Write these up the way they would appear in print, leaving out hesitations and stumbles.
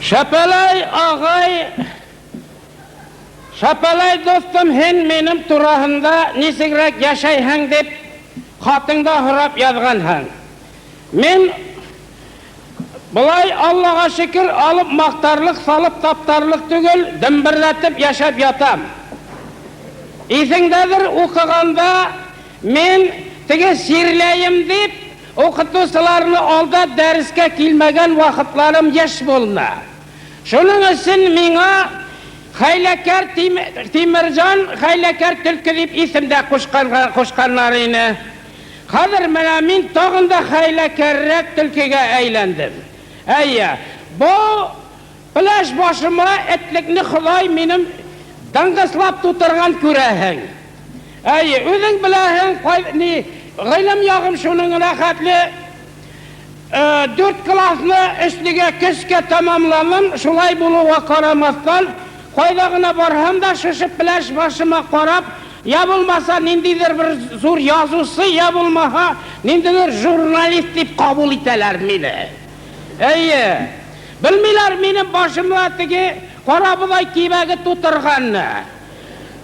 Şapalay ağay, Şapalay dostum hen benim turahında nesigrek yaşayhan dep xatında hırap yazganhan. Men bulay Allah'a şükür alıp maqtarlık salıp taptarlık tügül dımbırlatıp yaşap yatam. İsindedir okuğanda men tege sirleyim deyip okutusularını alda derske kilmegen vakitlarım yaş bolna. Şunun için mina Haylakar Timircan, Haylakar Tülkü deyip isimde koşkanlarını. Kadir mena men tağında haylakarrak Tülküge eğlendim. Eyya, bu plaş başıma etlikni Xuday benim dangıslap tuturgan kürehin. Eyya, özün bilehin, gıylım yağım şunun rahatlı 4 klasını üstüge küske tamamladım, şulay buluğa karamastan, koydağına barham da şuşup plaş başıma korap, ya bulmasa nindidir bir zor yazısı, ya bulmaha nindidir jurnalist deyip kabul iteler meni. Eyye, bilmiler benim başımda teki korabıday kibegi tuturganını.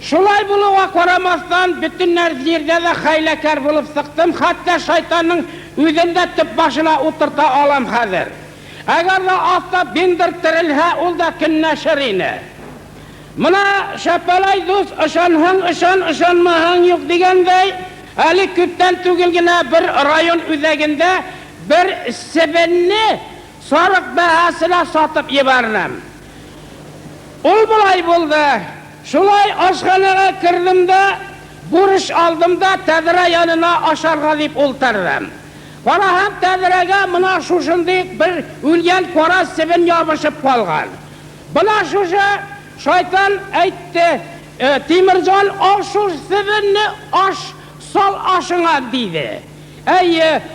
Şulay buluğa koramastan bütün yerde de haylakar bulup sıktım, hatta şeytanın üzerinde tüp başına oturta alam hazır. Eğer de altta bindirtirilhe, ol da künneşirine. Mına Şapalay dost ışanmahan yok degendey, Ali küpten tügülgine bir rayon üzeginde bir sebenni sarık bahasına satıp yibarnam. Ol bulay buldu. Şulay aşkhanaya kirdim de, buruş aldım da tedire yanına aşarga deyip oltardım. Kora hem tedirege mına şuşundayık bir ülgen kora seben yapışıp kalgan. Buna şuşu şeytan aytti, Timircan aşur sebenni aş, sol aşına deydi.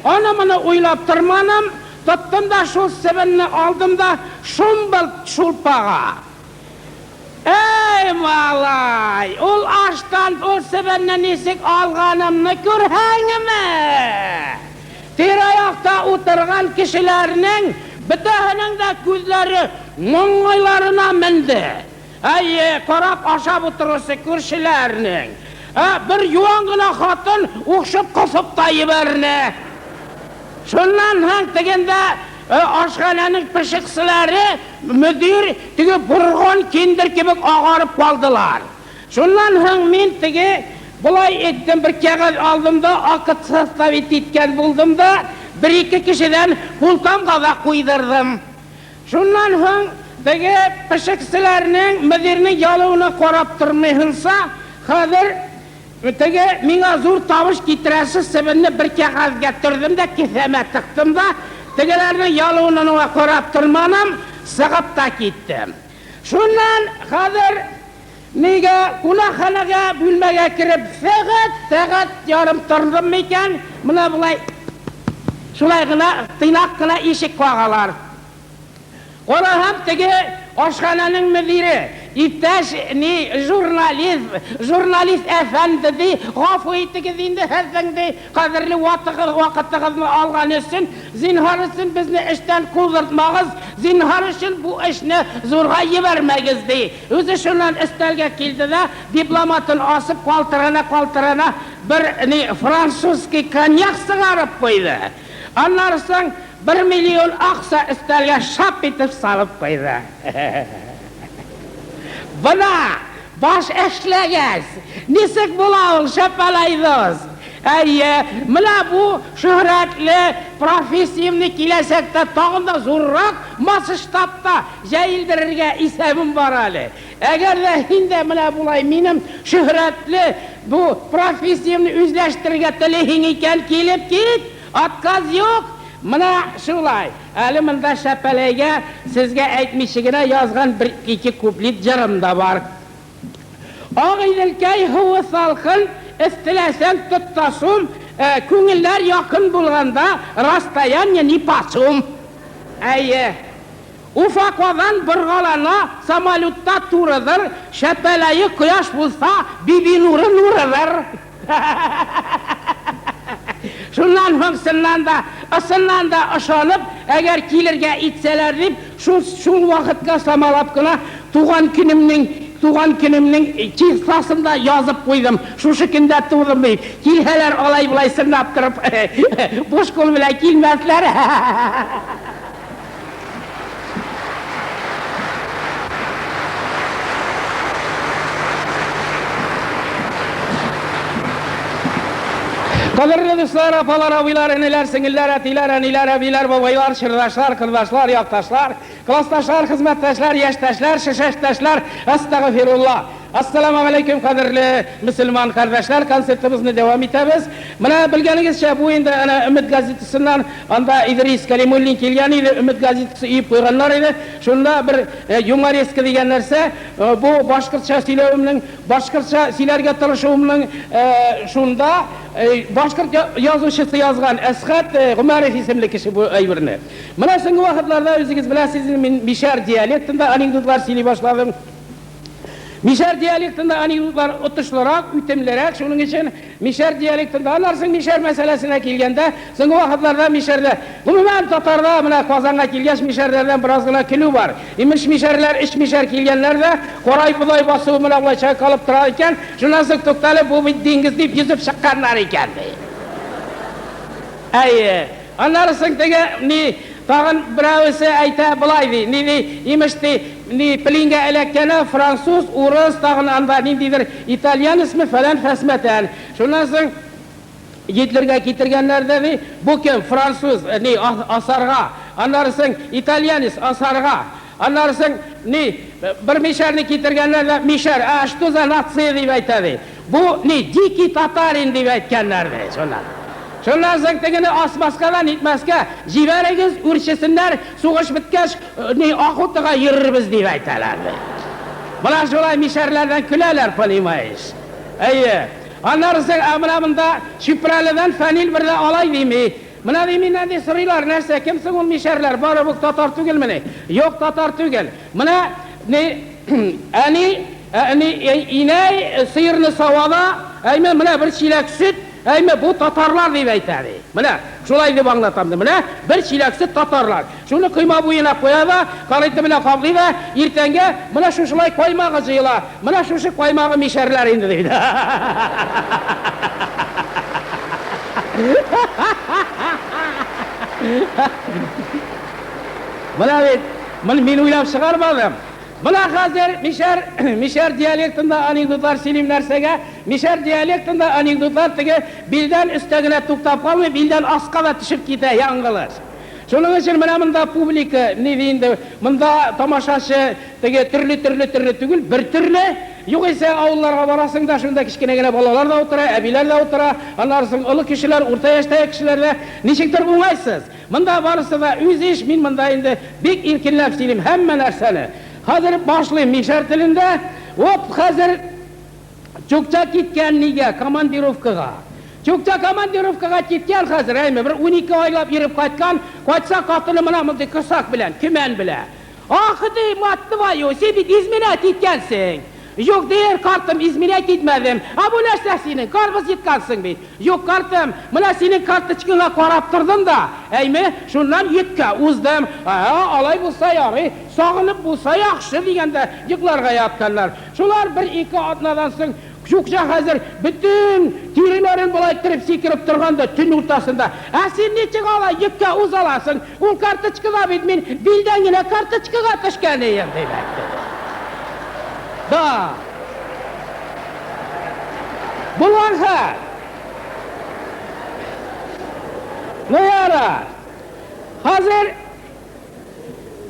Onu mını uylap tırmanım, tuttum da şu sebenni aldım da şumbıl şulpağa. Ey malay, ol aştan o sebenle nesik alganımını görhengime. Tirayakta oturgan kişilerinin bütünün de gözleri mongaylarına mindi. Korap aşağı oturursa kürşilerinin. Bir yuangına hatın uğuşup kısıp da yiberine. Şundan hangi degende aşkhananın pışıksıları müdür tüge burgon kindir gibi ağarıp kaldılar. Şundan hangi men tüge bulay ettim bir kağıt aldım da akıt sastavit etken buldum da bir iki kişiden pultam kazak koydurdım. Şundan hangi tüge pışıksılarının müdürünün yalığına koraptırmayınsa hazır tüge mina zor tavuş getiresi sebenine bir kağıt getirdim da keseme tıktım da tügelerinin yalığına koraptırmanım sığıp da gittim. Şundan hazır nege kunahxanaga bölmege kirip saat yarım tırdım iken mına bulay şulaygına tıynakkına eşik koğalar. Ona hem tege aşkhananın müdiri İptaş jurnalist efendi de gafı ettiğinde hezinde kadirli vakıttığını algan için zinhar için bizni işten kudurtmağız, zinhar için bu işini zorga yivermegiz de. Özü şundan istelge kildi de diplomatın asıp kaltırana bir Fransuski kanyak sığarıp koydu. Anlarsan 1 milyon aksa istelge şap etip salıp koydu. Buna baş eşleğiz, nisik bulağın Şapalaydoz. Mına bu şöhretli profesiyonni kilesekte tağında zorrak masıştapta jayildirirge isabim var hali. Eğer de hindi mına bulay benim şöhretli bu profesiyonni üzleştirge tilihin iken kelip git, atkaz yok. Mına şulay, eliminde Şapalayga sizge aytmışigine yazgan bir iki kuplit jarım da var. Ağıydilkay hıvı salkın, istilesen tuttasum, köngüller yakın bulganda rastayan nipasum. Ufak olan bir galana samalutta turudur, Şapalayı kıyaş bulsa bibi nurudur. Şundan hıngsından da ısından da aşanıp eğer kilirge itseler deyip Şul vaqtga samalab qana tuğan günümning çizsasında yazıp koydum. Şu kunda tug'dim deyip. Kelhalar olay bulay sirnab turib boş qo'l bilan kelmaslar. Qadrli do'stlar, apalar, abilar, inilar, singillar, atilar, anilar, abilar, boboylar, shirdoshlar, qirdoshlar, yoqdoshlar, klassdoshlar, xizmatdoshlar, yoshdoshlar, shashashdoshlar, astag'firulloh. Assalomu alaykum qadrli musulmon qardoshlar, konsertimizni davom etamiz. Mana bilganingizcha bu endi ana Umid gazetasidan anda Idris Kalimulling kelgan edi, Umid gazetasi uyib qo'yganlar edi. Shunda bir yumoreska degan narsa, bu boshqircha silovimning, boshqircha silarga tirishuvimning shunda boshqirt yozuvchisi yozgan Asqat Umarov ismli kishi bu aybirni. Mana so'nggi vaqtlarda o'zingiz bilasiz, men Mishar dialektida anekdotlar söyley boshladim. Mishar dialektida anekdotlar o'tishliroq, uytimliroq, shuning uchun Mishar dialektida anarsing Mishar masalasına kelganda, so'nggi vaqtlarda Misharda, umuman Tatarda mana Qozonga kelgach Misharlardan birozgina kulu bor. Imish Misharlar, ish Mishar kelganlarda qoray buloy bosuvi bilan o'lcha qolib turar ekan, shundan so'ng to'xtalib bu dengiz deb yuzib chiqqanlar ekan. Ay, anarsing degani tag'in birovisi ayta bulaydi. Imishdi pilinga elekana Fransuz, Urus, tag'in anda nindidir İtalyan ismi falan fasmatan. Shundan so'ng Hitlerga ketirganlarda bu kim Fransuz asarga, anarsing İtalyanist asarga, anarsing bir Misharni ketirganlarda Mishar что за нация deb aytadi. Bu diki Tatarin deb aytganlardi shundan. Shundan so'ng degani osmasqadan yetmasga jivaragiz urchisinlar, so'g'ish bitgach oxutaga yuribmiz deb aytalardi. Mana shulay Misharlardan kulalar, poнимаешь. Ayy, anarsa amana bunda Shipralidan fanil birdan olay deymi? Mana deymi nadi sirlar narsa kimsin u Misharlar? Bor bu Tatar tugilmini? Yo'q, Tatar tugil. Mana inay sirni savada, ayma mana bir chilak sut, ayma bu Tatarlar deb aytadi. Mana shulay deb anglatamdi. Mana bir chilak sut Tatarlar. Shuni qiyma bo'yina qo'yadi, qaraydi bilan qavlaydi, ertanga mana shulay qo'ymag'i jiylar. Mana shu qo'ymag'i Misharlar endi deydi. Mana men o'ylab chiqarmadim. Mana hozir Mishar dialektida anekdotlar söyleyim narsaga, Mishar dialektida anekdotlar tege bildan üstagina to'xtab qolmay, bildan asqaga tushib ketadi yangilar. Shuning uchun mana bunda publika deydi, bunda tomoshachi tege turli tugul, bir turli. Yo'q esa avullarga borasingda shunda kichkinagina bolalar da o'tira, abilar da o'tira, anarsiz ulug' kishilar, o'rta yoshdagi kishilarda nechikdir bo'lmaysiz. Bunda borisida o'z ish, men bunda endi bek erkinlab söyleyim hamma narsani. Hozir boshlayman Mishar tilida. Hozir Cho'kcha ketgan nega komandirovkaga. Cho'kcha komandirovkaga ketgan hozir aymi bir 12 oylab yurib qaytgan, qaytsa qotini mana bunday ko'sak bilan, kuman bilan. Oxidi matvoyo, sen izminat etgansan. Yo'q der, kartım izminat etmadim. Bu narsa sening, qarbiz yetgansin be. Yo'q kartım, mana sening kartochkangga qarab turdim da. Aymi, shundan yetga uzdim. Olay bo'lsa yo'q, sog'inib bo'lsa yaxshi deganda yiqlarga yotganlar. Shular bir ikki odnadan so'ng Cho'kcha hozir bütün terilarini bo'laytirib sekirib turganda tun o'rtasida, sen nechaga olay yetga uz olasan? U kartochkaga men bildangina kartochkaga tashgan edim deb aytdi. Da. Bularha. Ne yarar? Hazır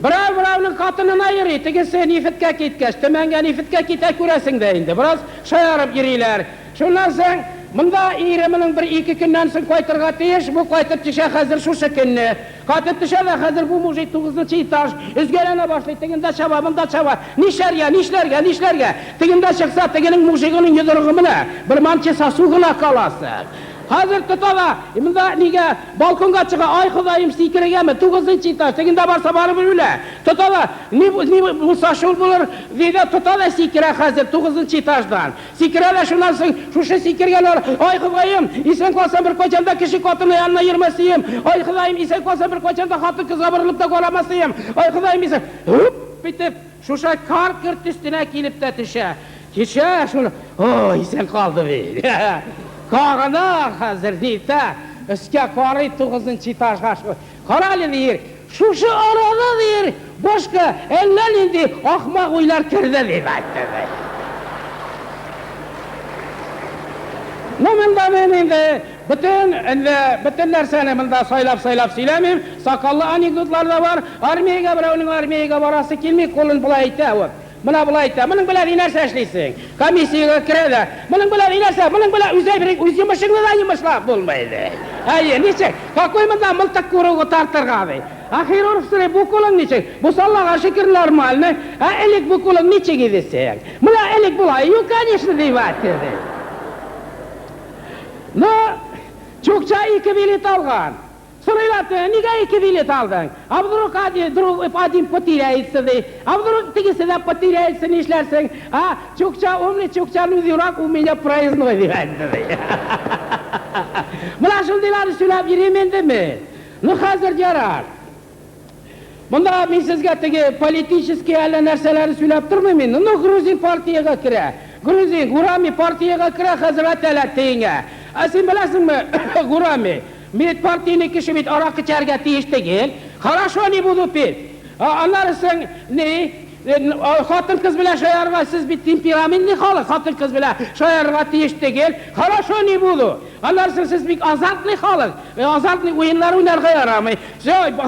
birovning xotinini ayiri, tegese nifitga ketgach, tumanga nifitga keta ko'rasing da endi. Biroz shayarib yurilar. Shundan so'ng bunda erimining bir ikki kundan so'ng qaytirga teyish, bu qaytib tisha hozir shu kunni. Qaytib tishada hozir bu mujik 9-chi etaj o'zgarana boshlaydi. Teginda chava, bunda chava. Nishlarga. Teginda chiqsa tegining mujigining yudurug'i bilan bir mancha sasug'ini qolasi. Hozir tutala, bunda nega balkonga chiqa, ay Xudoyim sikragami, 9-etaj, teginda borsa borib yurlar. Tutala, ne bu sashul bo'lar, deydi, tutala sikra hozir 9-etajdan. Sikrala shundan so'ng, shu sikrgalar, ay Xudoyim, eson qolsam bir ko'chanda kishi xotinni yonina yurmasayim. Ay Xudoyim, eson qolsam bir ko'chanda xotin qiz o'birilibda qolamasayim. Ay Xudoyim, eson, hop, bitib, shu kar kirt üstüne kelibdi tisha. Kecha shuni, oy, eson qoldi be. Qog'ana hozir deydi, iska qori 9-etajga qarali deyir. Shu orada deyir, boshqa ellal endi ahmoq o'ylar kirdi deb aytdi. Nima men endi bütün narsani bunda saylab söylemeyim. Sakallı anekdotlar da var. Armiyaga birovning armiyaga borasi kelmay qo'lini bulay aytadi. Mana bulay aytadi. Buning bilan narsa ishlaysan. Komissiyaga kiradi. Buning bilan narsa, buning bilan o'z yumishingni yumishlab bo'lmaydi. Ay, necha? Какой menda miltiq ko'ruvga tartirg'adi. Axir urfsire bu qo'ling necha? Bu sallaga shikr normalni. Elik bu qo'ling nechaga desang. Mana elik bulay, yo, конечно, deyapti. No, Çokça 2 bilet algan. So'rayapti, nega 2 bilet alding? Abduruk один потеряется de. Abduruk tegisida потеряется ne ishlarsan? Çokça umri çokça uzirak u menga проездной deyapti. Mana shundaylarni so'rab yuraman endi. No, hozir jarar. Bunda men sizga tegi политический narsalarni so'rab turmayman. No, Gruzin partiyaga kira. Gruzin, Gurami partiyaga kira, hazratlar tenga. Sen bilasizmi, Gurami, men partiyani kishi bit aroq icharga tegishdi gel. Хорошо ne bo'ldi pet. Anlarsang ne xotin qiz bilan shoyarga siz bit temperamentli xalq, xotin qiz bilan shoyarga tegishdi gel. Хорошо ne bo'ldi. Anlarsang siz bit azartli xalq. Azartli o'yinlar o'ynarga yaramay.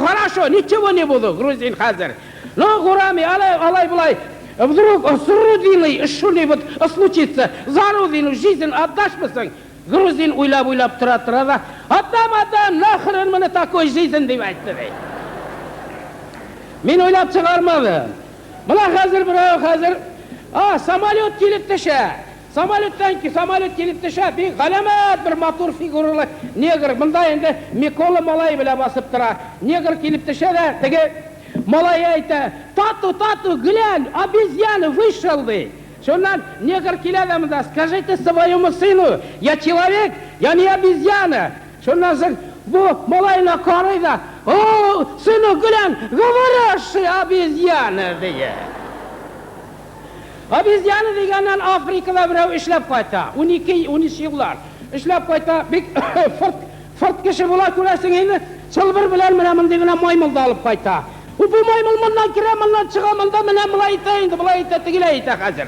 Хорошо, nechta ne bo'ldi Gruzin hozir. No, Gurami, alay bulay. Вдруг срудили, что-нибудь случится, зарудили жизнь отдашь посang. Gruzin o'ylab turadi. Adam nahrin mana такой жизнь deb aytdi. Men o'ylab chiqarmadim. Mana hozir samolyot kelibdi sha. Samolyot kelibdi sha. Bir g'alamat bir motor figurali negr. Bunda endi Mikola Malay bilan bosib turadi. Negr kelibdi sha da, tege Malay aytdi, "Tatu, глянь, обезьяна вышел бы". Шонан негр келядамда, скажите своему сыну, я человек, я не обезьяна. Шонан bu Malayna qarayda, "O, seni глянь, говорящая обезьяна" deya. Обезьяна degandan Afrikada birov ishlab qayta. 12 yillar ishlab qayta. Fort kishi bo'lar ko'rasing endi, chilbir bilan mana bunday maymulni olib qayta. Bu maymul bundan kira, bundan chiqa, bundan mana bulayta teglayta hozir.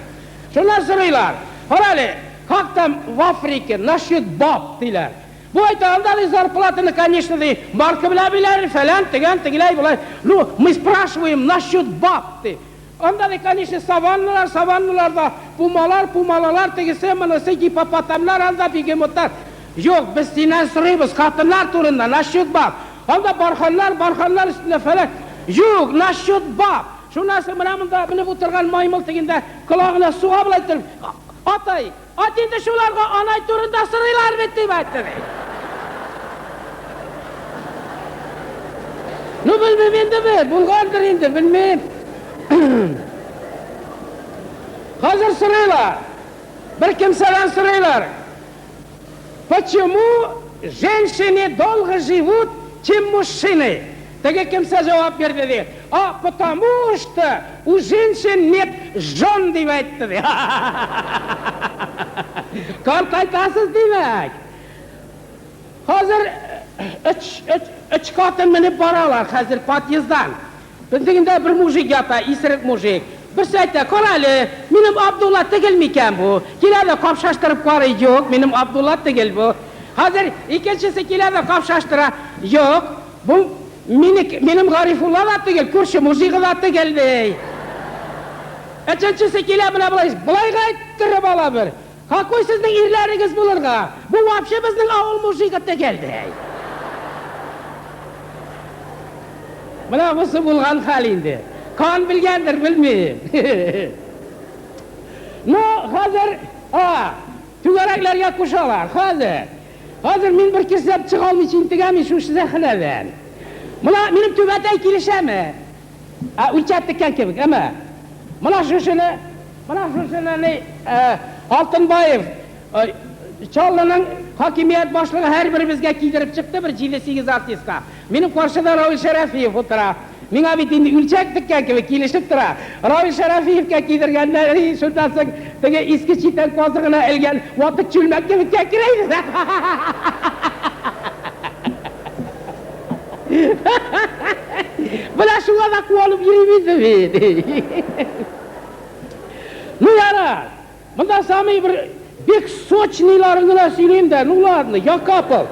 Şunlar soruyorlar. Orale, как там в Африке насчет баб diler. Bu ayta andali зарплатаны, конечно, marka bilan falan teglay bular. Ну, мы спрашиваем насчет баб. Andali, конечно, savannalarda pumalalar tegese mana hipopotamlar anda begemotlar. Yo'q, biz sendan so'raymiz xotinlar turunda насчет bab. Anda barxanlar üstüne falan. Yo'q, насчет bab. Shu narsa bilan bunda bilib o'tirgan maymul teginda quloqni suv bilan atay. Endi shularga onay turunda so'raylar deb aytdi. Nu bilmem endi bulg'andir endi bilmem. Hozir so'raylar. Bir kimsadan so'raylar. Почему женщины долго живут, чем мужчины? Taga kimsa javob berdi deydi. Потому что у женщин нет жен deb aytdi. Qol qaytasiz demak. Hozir uch xotin minib boralar hozir podyezddan. Bizda bir mujik yotar, isiriq mujik. Birsi aytdi, "Qarali, menim Abdullah tegilmikan bu. Keladi qopshashtirib qo'ray." Yo'q, menim Abdullah tegil bu. Hozir ikkinchisi keladi qopshashtira. Yo'q, bu benim Garifullah da tegel, kurşu muziği da tegeldi. Üçüncüsü kile bile bulay gayttırıp alabır. Какой sizin irleriniz bulurga? Bu vapşe bizden ağıl muziği tegeldi. Buna busu bulgan halinde. Kan bilgendir bilmeyeyim. No, hazır, tügaraklarga kuşalar, hazır. Hazır men bir kirsep çıqa almayçın tegami şu zaxınadan. Mına benim tübətay kilişəmi? Ülçətdikən kebik ama. Mına şuşunu ne Altınbayev Çallı'nın hakimiyet başlığı her birimizge giydirip çıktı bir 7-8 artistka. Benim karşıda Ravi Şerefiyev otura. Mına bitindi ülçəkdikən kebik kilişip tura. Ravi Şerefiyev'e giydirgenleri şundan sonra tege eski çiten kozığına elgen vatık çülmek kebik kekireydi. Bula şu kadar kualıp yürümüzdü. Nu yara, bunda sami bir bek soçnilarını söyleyeyim de, nularını, yakapıl.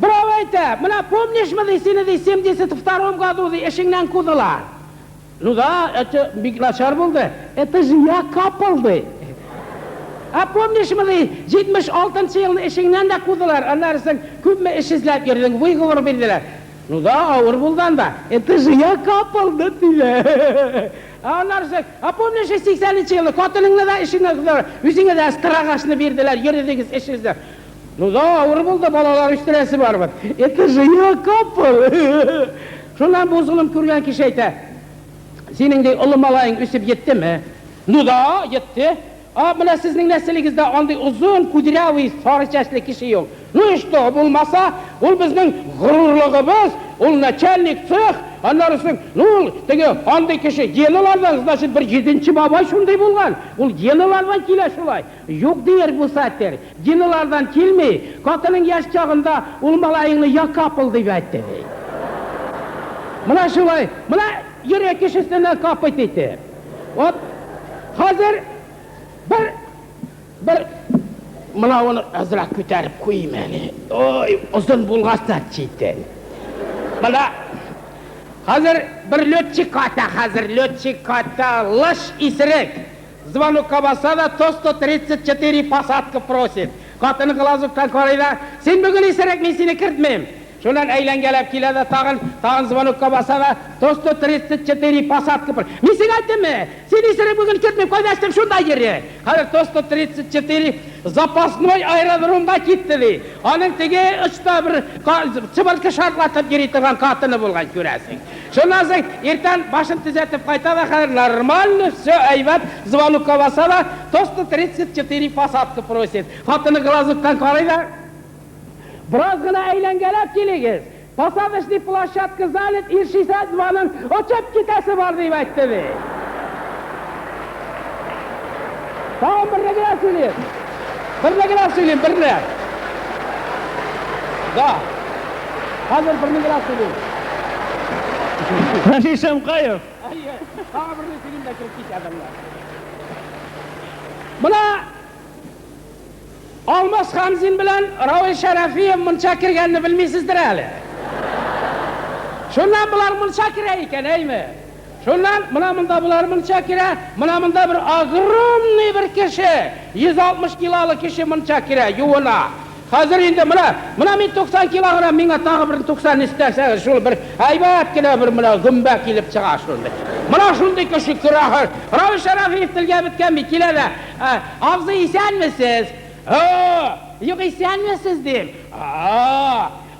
Bravo ayta, buna pomniş mi de seni de 72 году de eşinden kudular. Nu da, bir načar buldu, это же yakapıldı. Pomniş mi de 76 yılın eşinden de kudular, anlarsın, küpme işizlep yerden, vıygıvır bildiler. Nu da, ağır buldan da, это же yakapıldı dile. Anlarsın, pomniş 80 yılı, katılınla da eşinden kudular, yüzüne de stırağaşını verdiler, yerdiniz eşizler. Ну да, ağır buldu, balalar üstüresi var mı? Это же yakapıl. Şundan bozulum kürgen kişi eyte. Senin de ılım alayın üsüp yetti mi? Nu da, yetti. Buna sizin neslinizde andı uzun, kudiravi, sarı çeşli kişi yok. Nu işte o bulmasa, ol bizim gururluğumuz, ol neçellik çık, anlarsın, nu tege andı kişi, yenilardan, значит, bir 7. baba şunday bulgan, ol yenilardan kile şulay. Yok diyer bu saatler, yenilardan kilmeyi, katının yaş çağında olmalayını yakapıl deyip aytti. Mına şulay, mına yürek kişisinden kapıt etti. Hazır, bir mına onu azırak kütərib koyayım eli. Oy, uzun bulğaslar çeyten. Mına, hazır bir lötçik kata, лыж исірік. Звонокқа баса да, то 134 посадка просит. Қатыны Глазовтан қарайда, sen бүгін исірік, мен сені кіртмейм. Şundan eğlengelep kilede tağın звонокқа basa da, to 134 посадка prосит. Men sen aytdım mı? Sen исірік бүгін kірtmeyim, koydaştım şunda yeri. Hazır to 134 запасной aerodromda gitti. Onun tege uçta bir çıbırkı şartlatıp geri tığan katını bulgan göresin. Şundan sonra erten başını düzeltip kayta da kadar normalno, все, ayvat, звонокқа basa da, to 134 посадка prосит. Katını Glazov'tan karayda, biraz gına eğlengelep geligiz. Посадочный площадка занят, irşisa zvanın uçup gitesi var deyip aytdı. Tamam, birine girer söyleyeyim. Birine. Da. Hazır birine girer söyleyeyim. Hişam Kayıp. Tamam, birine söyleyeyim de kırık git adamlar. Buna Almas Hamzin bilen Ravi Şerefiyev mınça kirgenini bilmeysizdir hali. Şundan bular mınça kire iken, eymi? Şundan mınamında bular mınça kire, mınamında bir agromni bir kişi, 160 kilolu kişi mınça kire, yuvuna. Hazır indi mına men 90 kilogram, mena tağı bir 90 istersen, şul bir haybat kile bir mına gümbe kilip çığa şunday. Mına şunday kişi kırahır. Ravi Şerefiyev tilge bitken bir kile de, avzı isen misiniz? Yok isen misiniz diyeyim.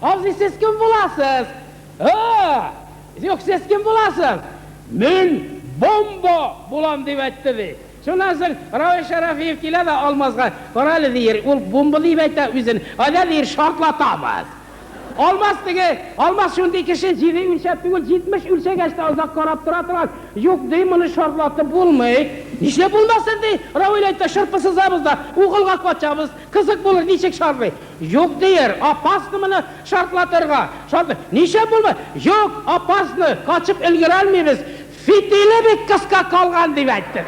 Avzı siz kim bulasınız? Yok siz kim bulasınız? Men bomba bulam deyip aytdı. Şundan sonra Ravi Şerefiyev kile de almazga. Koralı deyir, ol bomba deyip aytdı üzün. Ada deyir şartlatamaz. Almaz şunday kişi 7 ülçep bugün 70 ülçe geçti uzak karab duraturan. Yok deyim onu şartlatı bulmayı. Nişle bulmasın dey. Ravi aytdı şırpısız abızda. Uğulga koçabız, kızık bulur nişek şartlayı. Yok deyir, apasını mını şartlatırga. Nişle bulmayı. Yok apasını kaçıp ilgir almayız. Fitili bir kıska kalgan deyip aytdı.